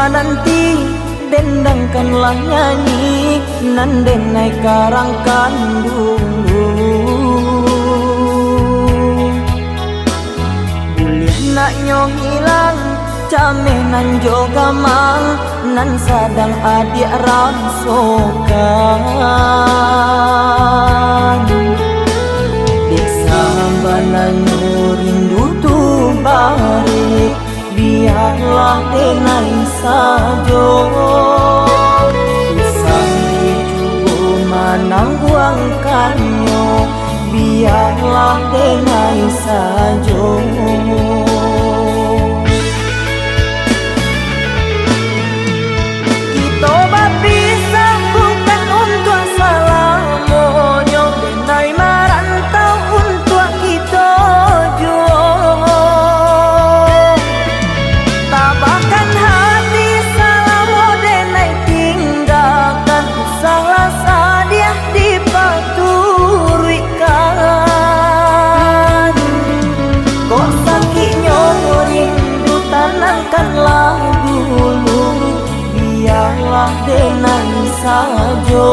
nanti dendangkanlah nyanyi nan denai karangkan dulu. Boleh nak nyong hilang cameh nan joga mang nan sadang adik rasokan. Dek sambanan rindu tu balik biarlah denai sajo. Pisang dijugo manang buangkannya biarlah denai sajo. Kita berpisah bukan untuk salah monyo, denai merantau untuk kita jua. Tabahkan hati salah denai tinggalkan, salah sadia dipaturikan. Kok sakitnya rindu tanamkanlah dulu, biarlah denai sajo.